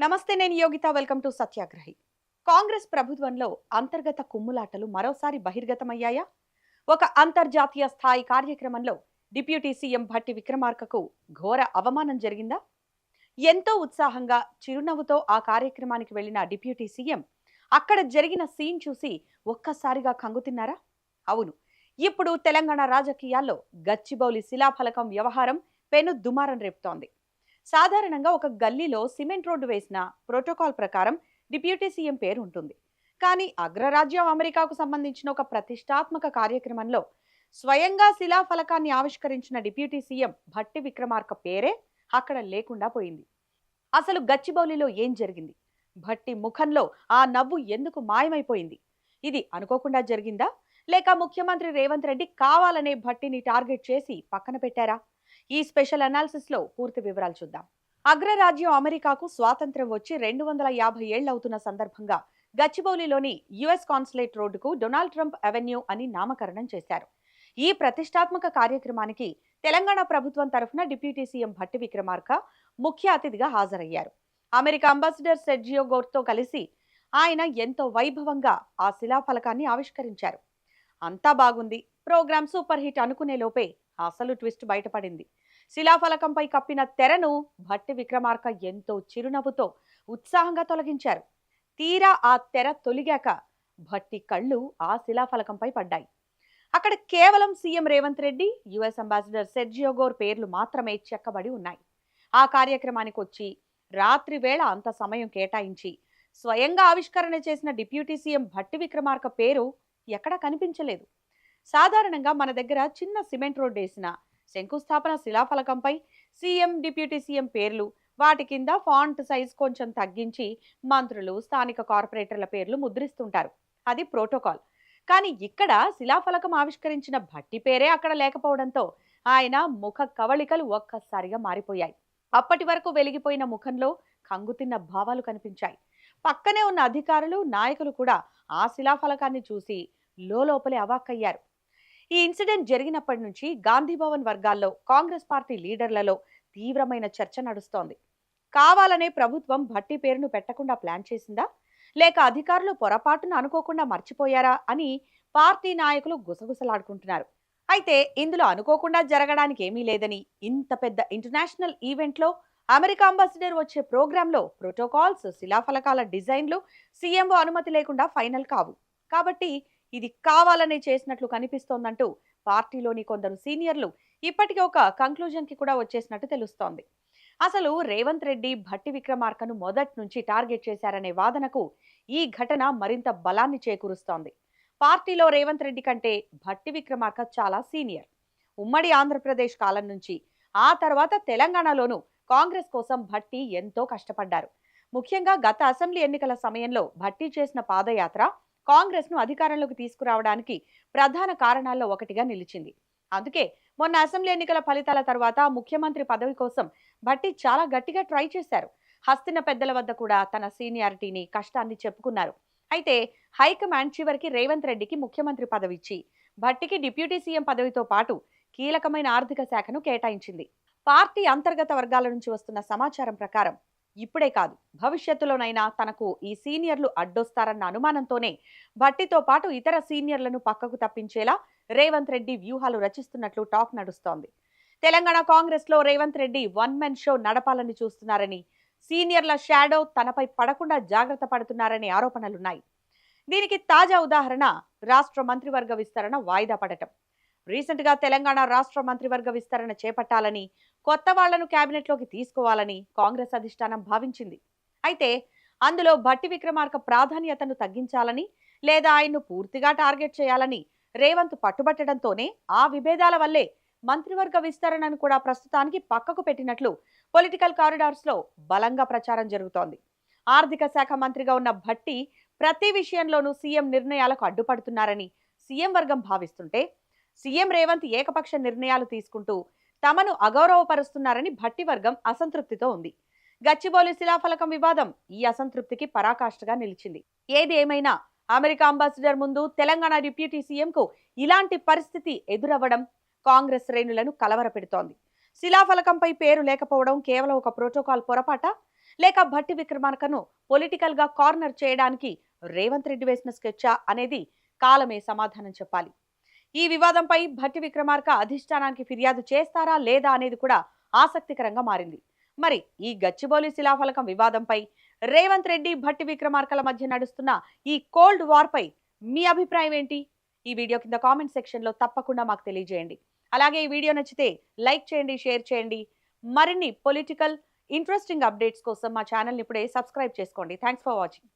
నమస్తే, నేను Yogita. Welcome to సత్యాగ్రహి. Congress ప్రభుత్వంలో అంతర్గత కుమ్ములాటలు మరోసారి బహిర్గతమయ్యాయా? ఒక అంతర్జాతీయ స్థాయి కార్యక్రమంలో డిప్యూటీ సీఎం భట్టి విక్రమార్కకు ఘోర అవమానం జరిగిందా? ఎంతో ఉత్సాహంగా చిరునవ్వుతో ఆ కార్యక్రమానికి వెళ్లిన డిప్యూటీ సీఎం అక్కడ జరిగిన సీన్ చూసి ఒక్కసారిగా కంగుతిన్నారా? అవును, ఇప్పుడు తెలంగాణ రాజకీయాల్లో గచ్చిబౌలి శిలాఫలకం వ్యవహారం పెను దుమారం రేపుతోంది. సాధారణంగా ఒక గల్లీలో సిమెంట్ రోడ్డు వేసిన ప్రోటోకాల్ ప్రకారం డిప్యూటీ సీఎం పేరు ఉంటుంది. కానీ అగ్రరాజ్యం అమెరికాకు సంబంధించిన ఒక ప్రతిష్టాత్మక కార్యక్రమంలో స్వయంగా శిలాఫలకాన్ని ఆవిష్కరించిన డిప్యూటీ సీఎం భట్టి విక్రమార్క పేరే అక్కడ లేకుండా పోయింది. అసలు గచ్చిబౌలిలో ఏం జరిగింది? భట్టి ముఖంలో ఆ నవ్వు ఎందుకు మాయమైపోయింది? ఇది అనుకోకుండా జరిగిందా, లేక ముఖ్యమంత్రి రేవంత్ రెడ్డి కావాలనే భట్టిని టార్గెట్ చేసి పక్కన పెట్టారా? ఈ స్పెషల్ అనాలిసిస్ లో పూర్తి వివరాలు చూద్దాం. అగ్రరాజ్యం అమెరికాకు స్వాతంత్ర్యం వచ్చి 250 ఏళ్లవుతున్న సందర్భంగా గచ్చిబౌలిలోని యుఎస్ కాన్సులేట్ రోడ్డుకు డొనాల్డ్ ట్రంప్ అవెన్యూ అని నామకరణం చేశారు. ఈ ప్రతిష్టాత్మక కార్యక్రమానికి తెలంగాణ ప్రభుత్వం తరఫున డిప్యూటీ సీఎం భట్టి విక్రమార్క ముఖ్య అతిథిగా హాజరయ్యారు. అమెరికా అంబాసిడర్ సెర్జియో గోర్తో కలిసి ఆయన ఎంతో వైభవంగా ఆ శిలాఫలకాన్ని ఆవిష్కరించారు. అంతా బాగుంది, ప్రోగ్రాం సూపర్ హిట్ అనుకునే లోపే అసలు ట్విస్ట్ బయటపడింది. శిలాఫలకంపై కప్పిన తెరను భట్టి విక్రమార్క ఎంతో చిరునవ్వుతో ఉత్సాహంగా తొలగించారు. తీరా ఆ తెర తొలిగాక భట్టి కళ్ళు ఆ శిలాఫలకంపై పడ్డాయి. అక్కడ కేవలం CM Revanth Reddy, US ambassador Sergio Gor పేర్లు మాత్రమే చెక్కబడి ఉన్నాయి. ఆ కార్యక్రమానికి వచ్చి రాత్రి వేళ అంత సమయం కేటాయించి స్వయంగా ఆవిష్కరణ చేసిన డిప్యూటీ సీఎం భట్టి విక్రమార్క పేరు ఎక్కడా కనిపించలేదు. సాధారణంగా మన దగ్గర చిన్న సిమెంట్ రోడ్ వేసిన శంకుస్థాపన శిలాఫలకంపై సీఎం, డిప్యూటీ సీఎం పేర్లు, వాటి కింద ఫాంట్ సైజ్ కొంచెం తగ్గించి మంత్రులు, స్థానిక కార్పొరేటర్ల పేర్లు ముద్రిస్తుంటారు. అది ప్రోటోకాల్. కానీ ఇక్కడ శిలాఫలకం ఆవిష్కరించిన భట్టి పేరే అక్కడ లేకపోవడంతో ఆయన ముఖ కవళికలు ఒక్కసారిగా మారిపోయాయి. అప్పటి వరకు వెలిగిపోయిన ముఖంలో కంగుతిన్న భావాలు కనిపించాయి. పక్కనే ఉన్న అధికారులు, నాయకులు కూడా ఆ శిలాఫలకాన్ని చూసి లోపలే అవాక్కయ్యారు. ఈ ఇన్సిడెంట్ జరిగినప్పటి నుంచి గాంధీభవన్ వర్గాల్లో, కాంగ్రెస్ పార్టీ లీడర్లలో తీవ్రమైన చర్చ నడుస్తోంది. కావాలనే ప్రభుత్వం భట్టి పేరును పెట్టకుండా ప్లాన్ చేసిందా, లేక అధికారులు పొరపాటున అనుకోకుండా మర్చిపోయారా అని పార్టీ నాయకులు గుసగుసలాడుకుంటున్నారు. అయితే ఇందులో అనుకోకుండా జరగడానికి ఏమీ లేదని, ఇంత పెద్ద ఇంటర్నేషనల్ ఈవెంట్లో అమెరికా అంబాసిడర్ వచ్చే ప్రోగ్రాంలో ప్రోటోకాల్స్, శిలాఫలకాల డిజైన్లు సీఎంఓ అనుమతి లేకుండా ఫైనల్ కావు. కాబట్టి ఇది కావాలనే చేసినట్లు కనిపిస్తోందంటూ పార్టీలోని కొందరు సీనియర్లు ఇప్పటికే ఒక కంక్లూజన్ కి కూడా వచ్చేసినట్టు తెలుస్తోంది. అసలు రేవంత్ రెడ్డి భట్టి విక్రమార్కను మొదటి నుంచి టార్గెట్ చేశారనే వాదనకు ఈ ఘటన మరింత బలాన్ని చేకూరుస్తోంది. పార్టీలో రేవంత్ రెడ్డి కంటే భట్టి విక్రమార్క చాలా సీనియర్. ఉమ్మడి ఆంధ్రప్రదేశ్ కాలం నుంచి ఆ తర్వాత తెలంగాణలోనూ కాంగ్రెస్ కోసం భట్టి ఎంతో కష్టపడ్డారు. ముఖ్యంగా గత అసెంబ్లీ ఎన్నికల సమయంలో భట్టి చేసిన పాదయాత్ర కాంగ్రెస్ ను అధికారంలోకి తీసుకురావడానికి ప్రధాన కారణాల్లో ఒకటిగా నిలిచింది. అందుకే మొన్న అసెంబ్లీ ఎన్నికల ఫలితాల తర్వాత ముఖ్యమంత్రి పదవి కోసం భట్టి చాలా గట్టిగా ట్రై చేశారు. హస్తిన పెద్దల వద్ద కూడా తన సీనియారిటీని, కష్టాన్ని చెప్పుకున్నారు. అయితే హైకమాండ్ చివరికి రేవంత్ రెడ్డికి ముఖ్యమంత్రి పదవి ఇచ్చి భట్టికి డిప్యూటీ సీఎం పదవితో పాటు కీలకమైన ఆర్థిక శాఖను కేటాయించింది. పార్టీ అంతర్గత వర్గాల నుంచి వస్తున్న సమాచారం ప్రకారం ఇప్పుడే కాదు, భవిష్యత్తులోనైనా తనకు ఈ సీనియర్లు అడ్డొస్తారన్న అనుమానంతోనే భట్టితో పాటు ఇతర సీనియర్లను పక్కకు తప్పించేలా రేవంత్ రెడ్డి వ్యూహాలు రచిస్తున్నట్లు టాక్ నడుస్తోంది. తెలంగాణ కాంగ్రెస్ లో Revanth Reddy one men show నడపాలని చూస్తున్నారని, సీనియర్ల షాడో తనపై పడకుండా జాగ్రత్త పడుతున్నారనే ఆరోపణలున్నాయి. దీనికి తాజా ఉదాహరణ రాష్ట్ర మంత్రివర్గ విస్తరణ వాయిదా పడటం. రీసెంట్ గా తెలంగాణ రాష్ట్ర మంత్రివర్గ విస్తరణ చేపట్టాలని, కొత్త వాళ్లను కేబినెట్లోకి తీసుకోవాలని కాంగ్రెస్ అధిష్టానం భావించింది. అయితే అందులో భట్టి విక్రమార్క ప్రాధాన్యతను తగ్గించాలని, లేదా ఆయన్ను పూర్తిగా టార్గెట్ చేయాలని రేవంత్ పట్టుబట్టడంతోనే ఆ విభేదాల వల్లే మంత్రివర్గ విస్తరణను కూడా ప్రస్తుతానికి పక్కకు పెట్టినట్లు పొలిటికల్ కారిడార్స్ లో బలంగా ప్రచారం జరుగుతోంది. ఆర్థిక శాఖ మంత్రిగా ఉన్న భట్టి ప్రతి విషయంలోనూ సీఎం నిర్ణయాలకు అడ్డుపడుతున్నారని సీఎం వర్గం భావిస్తుంటే, సీఎం రేవంత్ ఏకపక్ష నిర్ణయాలు తీసుకుంటూ తమను అగౌరవపరుస్తున్నారని భట్టి వర్గం అసంతృప్తితో ఉంది. గచ్చిబౌలి శిలాఫలకం వివాదం ఈ అసంతృప్తికి పరాకాష్ఠగా నిలిచింది. ఏది ఏమైనా అమెరికా అంబాసిడర్ ముందు తెలంగాణ డిప్యూటీ సీఎంకు ఇలాంటి పరిస్థితి ఎదురవ్వడం కాంగ్రెస్ శ్రేణులను కలవరపెడుతోంది. శిలాఫలకంపై పేరు లేకపోవడం కేవలం ఒక ప్రోటోకాల్ పొరపాట, లేక భట్టి విక్రమార్కను పొలిటికల్ గా కార్నర్ చేయడానికి రేవంత్ రెడ్డి వేసిన స్కెచ్చా అనేది కాలమే సమాధానం చెప్పాలి. ఈ వివాదంపై భట్టి విక్రమార్క అధిష్టానానికి ఫిర్యాదు చేస్తారా లేదా అనేది కూడా ఆసక్తికరంగా మారింది. మరి ఈ గచ్చిబౌలి శిలాఫలకం వివాదంపై రేవంత్ రెడ్డి భట్టి విక్రమార్కల మధ్య నడుస్తున్న ఈ కోల్డ్ వార్ పై మీ అభిప్రాయం ఏంటి? ఈ వీడియో కింద కామెంట్ సెక్షన్ లో తప్పకుండా మాకు తెలియజేయండి. అలాగే ఈ వీడియో నచ్చితే లైక్ చేయండి, షేర్ చేయండి. మరిన్ని పొలిటికల్ ఇంట్రెస్టింగ్ అప్డేట్స్ కోసం మా ఛానల్ ని ఇప్పుడే సబ్స్క్రైబ్ చేసుకోండి. Thanks for watching.